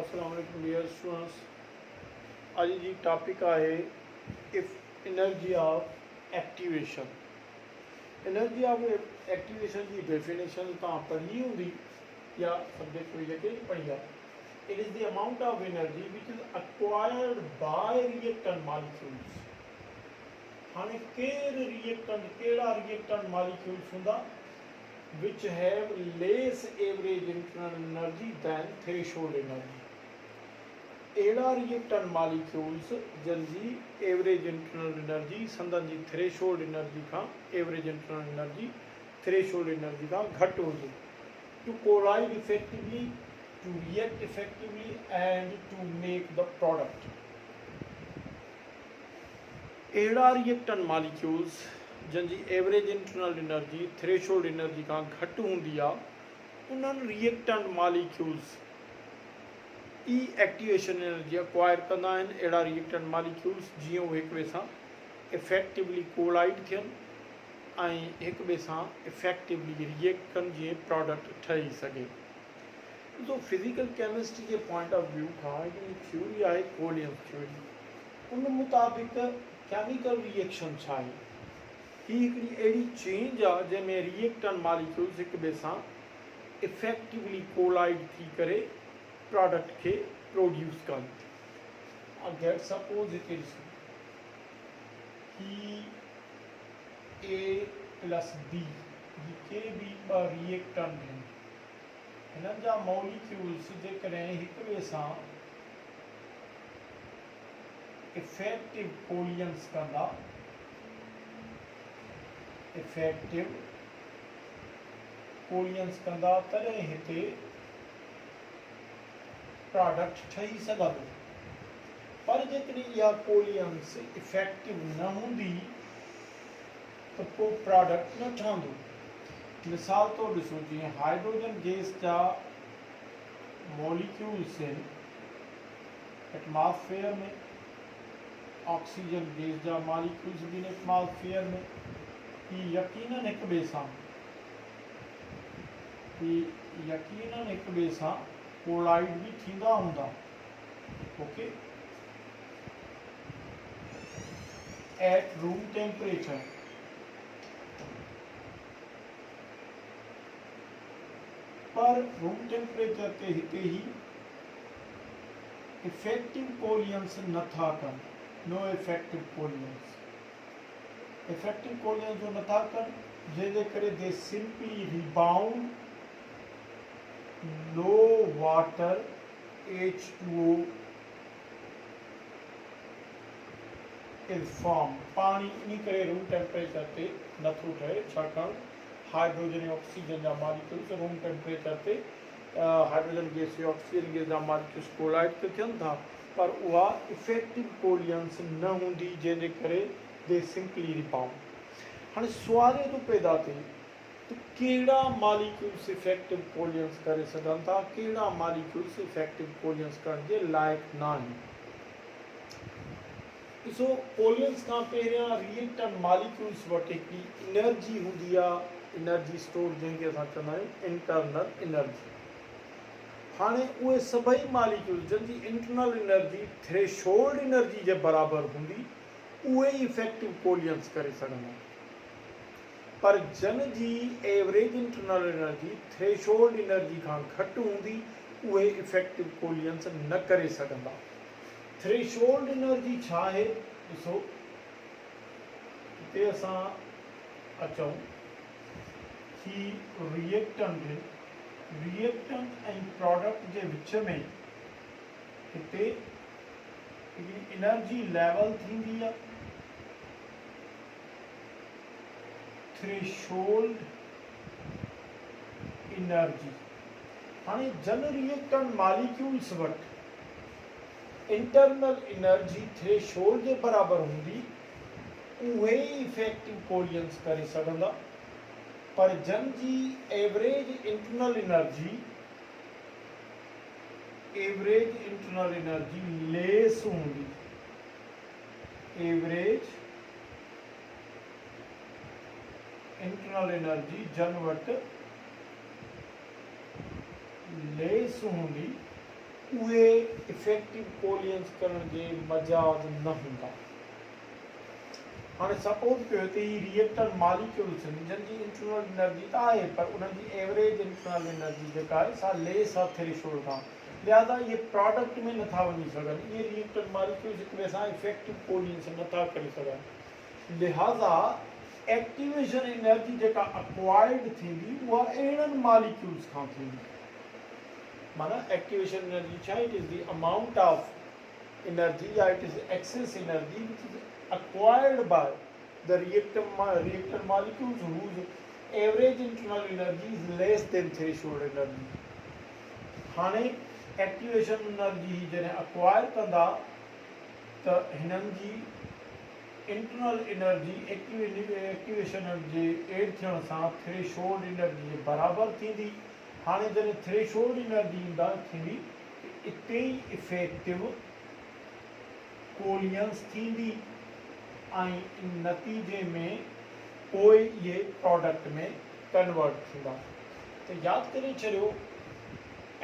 अस्सलाम वालेकुम dear students. अॼु जी टॉपिक आहे इफ energy of activation. Energy of activation की डेफिनेशन तव्हां पढ़ी हूंदी या सब्जेक्ट में जेके पढ़ी आहे। It is the amount of energy which is acquired by reactant molecules. हाणे केरु रिएक्टेंट कहिड़ा रिएक्टेंट मॉलिक्यूल्स हूंदा which have less average internal energy than threshold energy। अहिड़ा रिएक्टेंट मॉलिक्यूल्स जिन जी एवरेज इंटरनल एनर्जी संदन जी थ्रेशोल्ड एनर्जी खां average internal energy threshold energy खां घटि हुजे to collide effectively, to react effectively and to make the product. अहिड़ा रिएक्टेंट मॉलिक्यूल्स जिन जी average internal energy threshold energy खां घटि हूंदी आहे उन्हनि रिएक्टेंट मॉलिक्यूल्स ई एक्टिवेशन एनर्जी अक्वायर कंदा आहिनि। अहिड़ा रिएक्टेंट मॉलिक्यूल्स जीअं उहे हिक ॿिए सां इफेक्टिवली कोलाइड थियनि ऐं हिक ॿिए सां इफेक्टिवली रिएक्ट कनि जीअं प्रोडक्ट ठही सघे। तो physical chemistry J point of view खां हिकिड़ी थ्योरी आहे कोलियंस थ्योरी। उन मुताबिक़ केमिकल रिएक्शन छा आहे? ही हिकिड़ी अहिड़ी चेंज आहे जंहिंमें रिएक्टेंट मॉलिक्यूल्स हिक ॿिए सां इफेक्टिवली कोलाइड थी करे प्रोडक्ट के प्रोड्यूस कनि। गेट सपोज हिते ॾिसो ही ए प्लस बी, ही के बी ॿ रिएक्टेंट आहिनि। हिननि जा मॉलिक्यूल्स जेकॾहिं हिक ॿिए सां इफेक्टिव कोलियंस कंदा, इफेक्टिव कोलियंस कंदा तॾहिं हिते प्रोडक्ट ठही सघंदो। पर जेकॾहिं इहा कोलियंस इफेक्टिव न हूंदी त पोइ प्रोडक्ट न ठहंदो। मिसाल तौरु ॾिसो जीअं हाइड्रोजन गैस जा मॉलिक्यूल्स आहिनि एटमॉस्फेयर में, ऑक्सीजन गैस जा मॉलिक्यूल्स भी एटमॉस्फेयर में। ही यकीनन हिक ॿिए सां कोलाइड भी थींदा हूंदा। Okay, at room temperature. पर रूम टेम्परेचर ते हिते ही इफेक्टिव कोलियंस नथा कनि, नो इफेक्टिव कोलियंस। इफेक्टिव कोलियंस जो नथा कनि जंहिंजे करे दे सिंपली रिबाउंड लो वाटर H2O इज फॉर्म। पानी इन करे रूम टेम्परेचर ते नथो ठहे छाकाणि हाइड्रोजन ऐं ऑक्सीजन जा मॉलिक्यूल्स रूम टेम्परेचर ते हाइड्रोजन गैस ऐं ऑक्सीजन गैस जा मॉलिक्यूल्स कोलाइड ते थियनि था, पर उहा इफेक्टिव कोलियंस न हूंदी जंहिंजे करे दे सिंपली रिबाउंड। हाँ सुवाल ये तो पैदा थिए तो कहिड़ा मॉलिक्यूल्स इफेक्टिव कोलियंस करे सघनि था, कहिड़ा मॉलिक्यूल्स इफेक्टिव कोलियंस करण जे लाइक़ न आहिनि। ॾिसो कोलियंस खां पहिरियां रिएक्टेंट मॉलिक्यूल्स वटि हिकिड़ी एनर्जी हूंदी आहे, एनर्जी स्टोर जंहिंखे असां चवंदा आहियूं इंटरनल एनर्जी। हाणे उहे सभई मॉलिक्यूल्स जिन जी इंटरनल एनर्जी थ्रेशोल्ड एनर्जी जे बराबरि हूंदी उहे इफेक्टिव कोलियंस करे सघंदा। पर जन जी average internal energy threshold energy खां घटि हूंदी उहे इफेक्टिव कोलियंस न करे सघंदा। थ्रेशोल्ड एनर्जी छा आहे? ॾिसो हिते असां अचूं कि रिएक्टेंट ऐं प्रोडक्ट जे विच में हिते हिकिड़ी एनर्जी लेवल थींदी आहे थ्रेशोल्ड एनर्जी। हाणे जन रिएक्टेंट मॉलिक्यूल्स वटि इंटरनल एनर्जी थ्रेशोल्ड जे बराबरि हूंदी उहे ई इफेक्टिव कोलियंस करे सघंदा। पर जन जी एवरेज इंटरनल एनर्जी लेस हूंदी, एवरेज इंटरनल एनर्जी जन वटि लेस हूंदी उहे इफेक्टिव कोलियंस करण जे मजाज न हूंदा। हाणे सपोज कयो हिते ही रिएक्टर मालिक्यूल्स आहिनि जंहिंजी इंटरनल एनर्जी त आहे पर उन्हनि जी एवरेज इंटरनल एनर्जी जेका आहे सा लेस आहे थ्रेशोल्ड खां, लिहाज़ा इहे प्रोडक्ट में नथा वञी सघनि, इहे रिएक्टर मालिक्यूल्स हिक ॿिए सां इफेक्टिव कोलियंस नथा करे सघनि। लिहाज़ा एक्टिवेशन एनर्जी जेका अक्वायर्ड थींदी उहा अहिड़नि मालिक्यूल्स खां थींदी। माना एक्टिवेशन एनर्जी छा, it is the amount of energy या it is excess energy which is acquired by the reactor molecules whose average internal energy is less than threshold energy। हाणे एक्टिवेशन एनर्जी जॾहिं acquire कंदा त हिननि जी internal energy activation जे add थियण सां threshold energy जे बराबरि थींदी। हाणे जॾहिं थ्रेशोल्ड एनर्जी ईंदा थींदी इते ई इफेक्टिव कोलियंस थींदी ऐं नतीजे में पोइ इहे प्रोडक्ट में कन्वर्ट थींदा। त यादि करे छॾियो,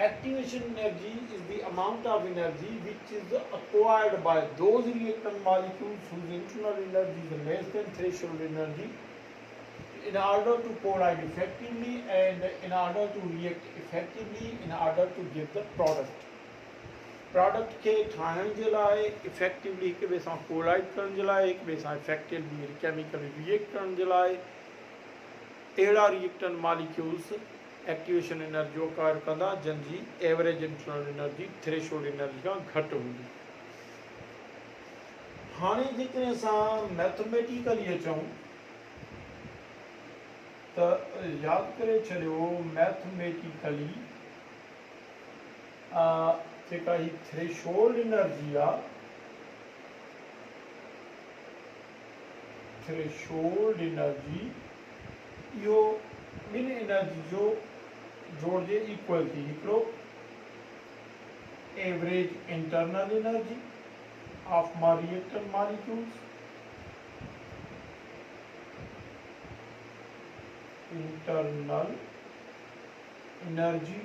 activation energy is the amount of energy which is acquired by those reactor molecules whose internal energy is less than threshold energy in order to collide effectively and in order to react effectively in order to give the product। Product खे ठाहिण जे लाइ effectively हिक ॿिए सां collide करण जे लाइ, हिक ॿिए सां इफेक्टिवली केमिकल रिएक्ट करण जे लाइ अहिड़ा reactor molecules activation energy acquire कंदा जंहिंजी average internal energy threshold energy खां घटि हूंदी। हाणे जेकॾहिं असां मैथमेटिकली अचूं त यादि करे छॾियो, मैथमेटिकली जेका ही थ्रेशोल्ड एनर्जी आहे, थ्रेशोल्ड एनर्जी इहो ॿिनि एनर्जी जो जोड़जे इक्वल थी, हिकिड़ो average internal energy of reactor molecules, internal energy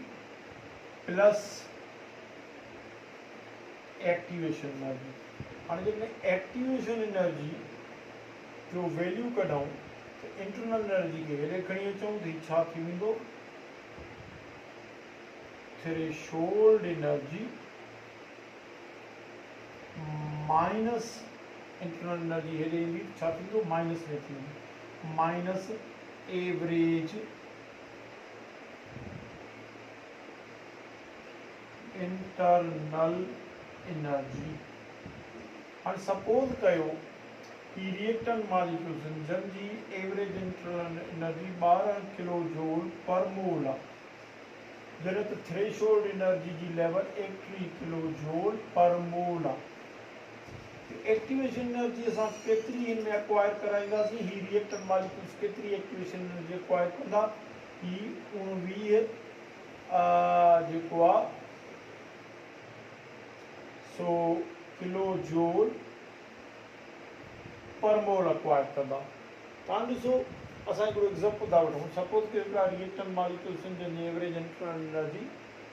plus activation energy. हाणे जॾहिं एक्टिवेशन एनर्जी जो वैल्यू कढूं त इंटरनल एनर्जी खे हेॾे खणी अचूं त छा थी वेंदो, threshold energy minus internal energy हेॾे ईंदी छा थींदो, माइनस में थींदी, माइनस एवरेज इंटरनल एनर्जी। हाणे सपोज कयो कि रिएक्टर मॉलिक्यूल्स जंहिंजी average internal energy 12 kilo joule पर मोल आहे, जॾहिं त थ्रेशोल्ड एनर्जी जी लेवल 81 किलो जूल पर मोल आहे। एक्टिवेशन एनर्जी असां केतिरी हिन में अक्वायर कराईंदासीं, ही रिएक्टर मॉलिक्यूल्स केतिरी एक्टिवेशन एनर्जी अक्वायर कंदा, ही 19 जेको आहे 100 किलो जूल पर मोल अक्वायर कंदा। तव्हां ॾिसो, असां हिकिड़ो एग्ज़ाम्पल था वठूं, सपोज कि हिकिड़ा रिएक्टर मॉलिक्यूल्स आहिनि जंहिंजी average internal energy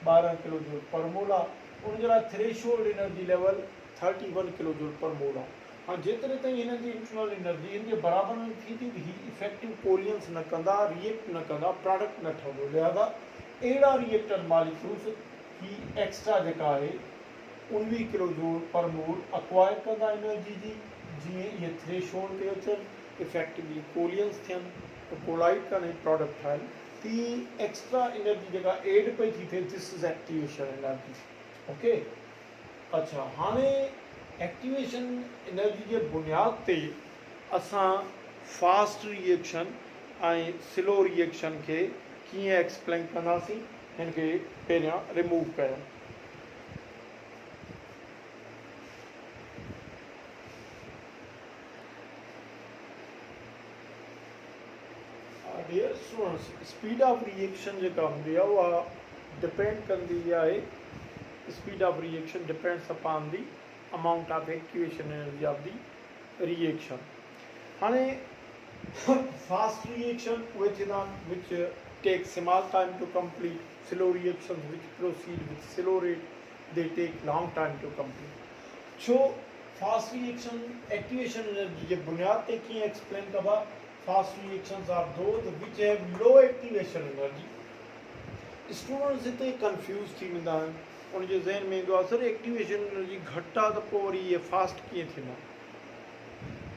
12 kilo joule पर मोल आहे, उनजे लाइ threshold energy level 31 kilo joule पर मोल आहे। हाणे जेतिरे ताईं हिननि जी इंटरनल एनर्जी हिन जे बराबरि में थींदी त ही इफेक्टिव कोलियंस न कंदा, रिएक्ट न कंदा, प्रोडक्ट न ठहंदो। लिहाज़ा अहिड़ा रिएक्टर मॉलिक्यूल्स ही एक्स्ट्रा जेका आहे 19 किलो जूल पर मोल अक्वायर कंदा एनर्जी जी, जीअं इहे थ्रेशोल्ड ते अचनि, इफेक्टिवली कोलियंस थियनि, कोलाइड कनि, प्रोडक्ट ठाहिनि, ती एक्स्ट्रा एनर्जी जेका एड पई थी थिए, this is activation energy. Okay, अच्छा, हाणे एक्टिवेशन एनर्जी जे बुनियाद ते असां फास्ट रिएक्शन ऐं स्लो रिएक्शन खे कीअं एक्सप्लेन कंदासीं, हिन खे पहिरियां रिमूव कयूं। Dear students, speed of reaction जेका हूंदी आहे उहा डिपेंड कंदी आहे, speed of reaction depends upon the amount of activation energy of the reaction. हाणे फास्ट रिएक्शन उहे थींदा आहिनि which take small time to complete, slow reaction which proceed with slow rate, they take long time to complete. So fast reaction activation energy je बुनियाद ते कीअं explain कबा. Fast reactions are those which have low activation energy. Students हिते confuse थी वेंदा आहिनि. उनजे ज़हन में ईंदो आहे सर एक्टिवेशन एनर्जी घटि आहे त पोइ वरी इहे फास्ट कीअं थींदा.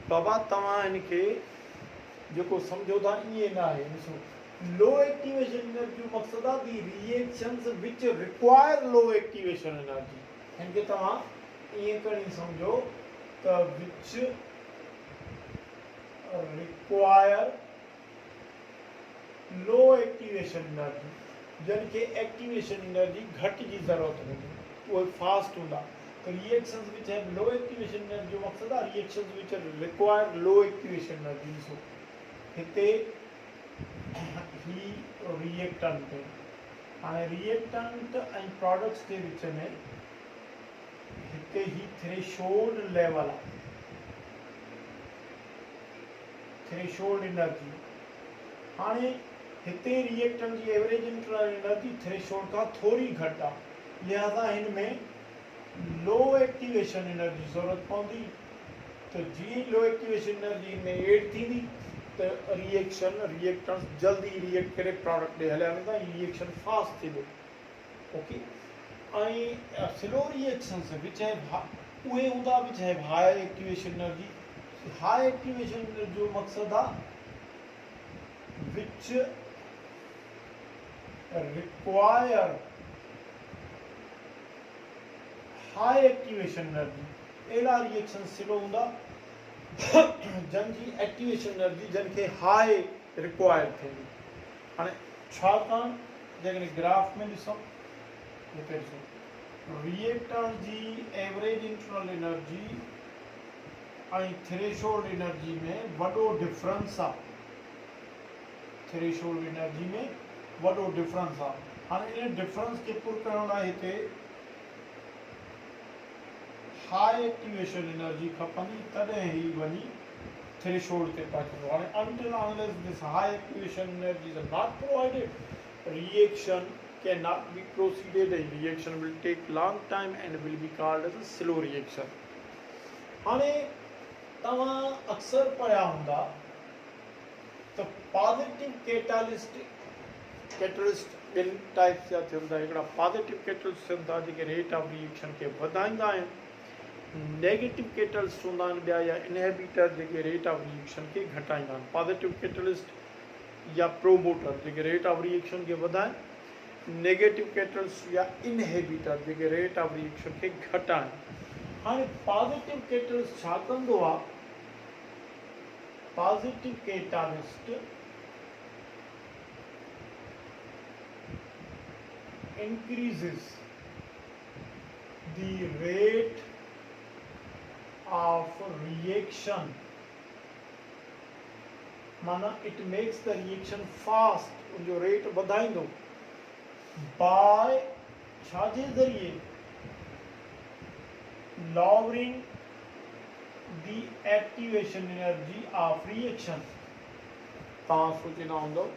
बाबा तव्हां हिनखे जेको सम्झो था ईअं न आहे. ॾिसो लो एक्टिवेशन एनर्जी जो मक़सदु आहे the reactions which require low activation energy. हिनखे तव्हां ईअं खणी सम्झो त which require low activation energy, जंहिंखे एक्टिवेशन एनर्जी घटि जी ज़रूरत हूंदी, उहे फास्ट हूंदा. त reactions which have low activation energy जो मक़सदु आहे reactions which require low activation energy. ॾिसो हिते ही रिएक्टेंट है. हाणे रिएक्टेंट ऐं प्रोडक्ट्स जे विच में हिते ही थ्रेशोल्ड लेवल आहे. Threshold energy. हाणे हिते रिएक्टेंट जी एवरेज इंटरनल एनर्जी थ्रेशोल्ड खां थोड़ी घटि आहे. लिहाज़ा हिन में लो एक्टिवेशन एनर्जी ज़रूरत पवंदी. त जीअं लो एक्टिवेशन एनर्जी में एड थींदी त रिएक्टेंट्स जल्दी रिएक्ट करे प्रोडक्ट ॾे हलिया वेंदा. रिएक्शन फास्ट थींदो. ओके. ऐं स्लो रिएक्शंस विच उहे हूंदा which have high activation energy. High activation energy जो मक़सदु आहे विच require high activation energy. अहिड़ा रिएक्शन स्लो हूंदा जंहिंजी एक्टिवेशन एनर्जी जंहिंखे हाई रिक्वायर थींदी. हाणे छाकाणि जेकॾहिं ग्राफ में ॾिसूं हिते ॾिसो रिएक्टर जी एवरेज इंटरनल एनर्जी ऐं थ्रेशोल्ड एनर्जी में वॾो डिफरेंस आहे. थ्रेशोल्ड एनर्जी में वॾो डिफरेंस आहे. हाणे इन डिफरेंस खे पुर करण लाइ हिते हाई एक्टिवेशन एनर्जी खपंदी तॾहिं ई वञी थ्रेशोल्ड ते पहुचंदो. हाणे until unless this high activation energies are not provided, reaction cannot be proceeded. A reaction will take long time and will be called as a slow reaction. हाणे तव्हां अक्सर पढ़िया हूंदा त पॉजिटिव कैटलिस्ट ॿिनि टाइप्स जा थियनि था. हिकिड़ा पॉजिटिव कैटलिस्ट थियनि था जेके रेट ऑफ रिएक्शन खे वधाईंदा आहिनि. नेगेटिव कैटलिस्ट हूंदा आहिनि ॿिया या इनहिबिटर जेके रेट ऑफ रिएक्शन खे घटाईंदा आहिनि. पॉजिटिव कैटलिस्ट या प्रोमोटर जेके रेट ऑफ रिएक्शन खे वधाइनि. नेगेटिव कैटलिस्ट या इनहिबिटर जेके रेट ऑफ रिएक्शन खे घटाइनि. हाणे पॉजिटिव कैटलिस्ट छा कंदो आहे. Positive catalyst increases the rate of reaction. माना it makes the reaction fast. जो रेट वधाईंदो by छाजे ज़रिए lowering the activation energy of reaction. तव्हां सोचींदा हूंदो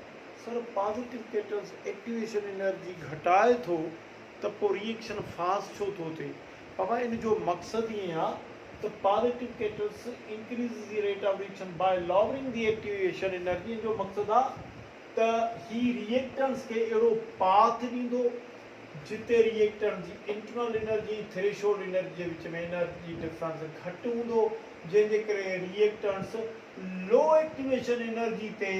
sir positive catalyst activation energy घटाए थो त पोइ रिएक्शन फास्ट छो थो थिए. बाबा इन जो मक़सदु ईअं आहे त positive catalyst increase the rate of reaction by lowering the activation energy. जो मक़सदु आहे त ही रिएक्टेंट्स खे अहिड़ो पाथ ॾींदो जिते रिएक्टेंट जी इंटरनल एनर्जी थ्रेशोल्ड एनर्जी जे विच में एनर्जी डिफरेंस घटि हूंदो जंहिंजे करे रिएक्टेंट्स लो एक्टिवेशन एनर्जी ते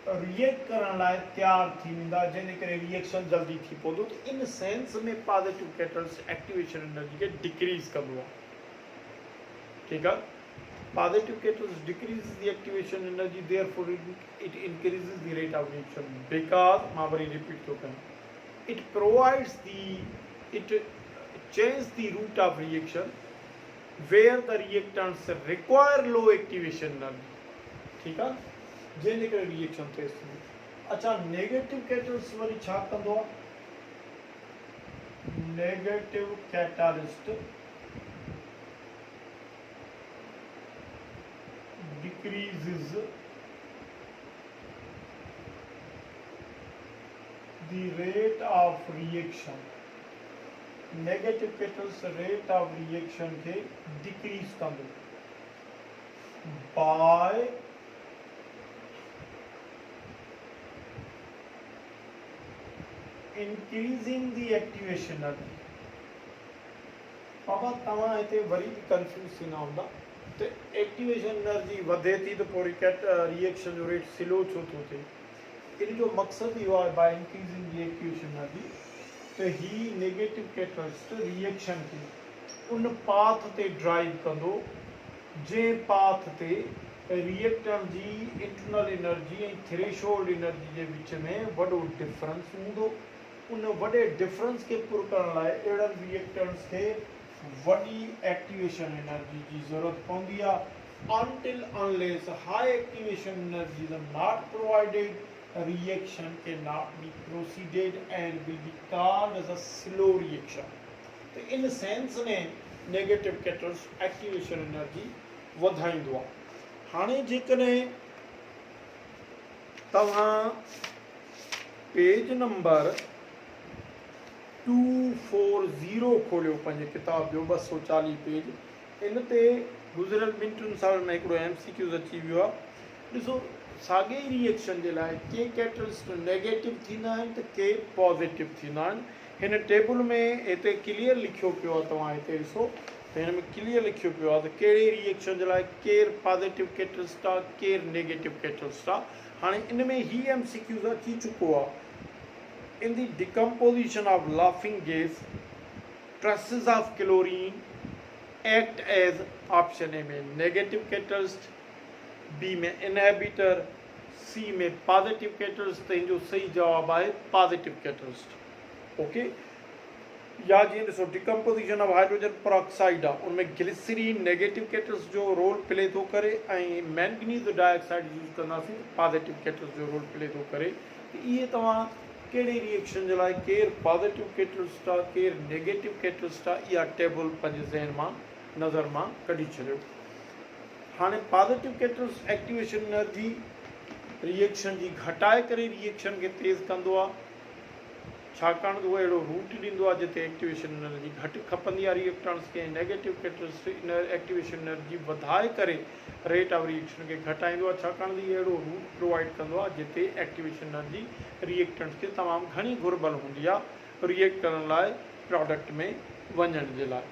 रिएक्ट करण लाइ तैयार थी वेंदा जंहिंजे करे रिएक्शन जल्दी थी पवंदो. त इन सेंस में पॉजिटिव कैटलिस्ट एक्टिवेशन एनर्जी खे डिक्रीज़ कंदो आहे. ठीकु आहे. Positive catalyst decrease the activation energy therefore it increases the rate of reaction because मां वरी रिपीट थो कयां it provides it changes the route of reaction where the reactants require low activation energy. ठीक है जंहिंजे करे रिएक्शन तेज थींदी. अच्छा नेगेटिव कैटलिस्ट वरी छा कंदो आहे. Negative catalyst decreases the rate of reaction negative catalyst rate of reaction के डिक्रीज कंदो by increasing the activation energy. पापा तव्हां हिते वरी बि कंफ्यूज थींदा हूंदा त एक्टिवेशन एनर्जी वधे थी त पोइ रिएक्शन जो रेट स्लो छो थो थिए। इन जो मक़सदु इहो आहे by increasing the activation energy त ही नेगेटिव कैटलिस्ट रिएक्शन खे उन पाथ ते ड्राइव कंदो जंहिं पाथ ते रिएक्टेंट जी इंटरनल एनर्जी ऐं थ्रेशोल्ड एनर्जी जे विच में वॾो डिफरेंस हूंदो। उन वॾे डिफरेंस खे पुर करण लाइ अहिड़नि रिएक्टेंट्स खे वॾी एक्टिवेशन एनर्जी जी ज़रूरत पवंदी आहे। Until unless high activation energy is not provided reaction can not be proceeded and will be called as a slow reaction. तो इन सेंस में नेगेटिव कैटलिस्ट एक्टिवेशन एनर्जी वधाईंदो आहे। हाणे जेकॾहिं तव्हां पेज नंबर 240 खोलियो पंहिंजे किताब जो 240 पेज, इन ते गुज़िरियल 2 साल में हिकिड़ो MCQ अची वियो आहे। ॾिसो साॻे ई रिएक्शन जे लाइ के कैटलिस्ट नेगेटिव थींदा आहिनि त के पॉज़िटिव थींदा आहिनि। हिन टेबल में हिते क्लियर लिखियो पियो आहे, तव्हां हिते ॾिसो त हिन में क्लियर लिखियो पियो आहे त कहिड़े रिएक्शन जे लाइ केरु पॉज़िटिव कैटलिस्ट आहे केरु नेगेटिव कैटलिस्ट आहे। हाणे इन में ही MCQ अची चुको आहे। In the decomposition of laughing gas, traces of chlorine act as option A में negative catalyst, B में inhibitor, C में positive catalyst। तो इन जो सही जवाब है positive catalyst। ओके, या जी ॾिसो डिकम्पोजिशन ऑफ हाइड्रोजन पेरोक्साइड आहे, उनमें ग्लिसरीन नेगेटिव कैटलिस्ट जो रोल प्ले थो करे ऐं मैंगनीज डाइऑक्साइड यूज़ कंदासीं पॉज़िटिव कैटलिस्ट जो रोल प्ले थो करे। इहे तव्हां कहिड़े रिएक्शन जे लाइ केरु पॉज़िटिव कैटलिस्ट आहे केरु नेगेटिव कैटलिस्ट आहे इहा टेबल पंहिंजे ज़हन मां नज़र मां कढी छॾियो। हाणे positive catalyst activation energy reaction जी घटाए करे रिएक्शन खे तेज़ कंदो आहे, छाकाणि त उहो अहिड़ो रूट ॾींदो आहे जिते एक्टिवेशन एनर्जी घटि खपंदी आहे रिएक्टेंट्स खे। नेगेटिव कैटलिस्ट एक्टिवेशन एनर्जी वधाए करे रेट ऑफ रिएक्शन खे घटाईंदो आहे, छाकाणि त इहो अहिड़ो रूट प्रोवाइड कंदो आहे जिते एक्टिवेशन एनर्जी रिएक्टेंट्स खे तमामु घणी घुर्बल हूंदी आहे रिएक्ट करण लाइ प्रोडक्ट में वञण जे लाइ।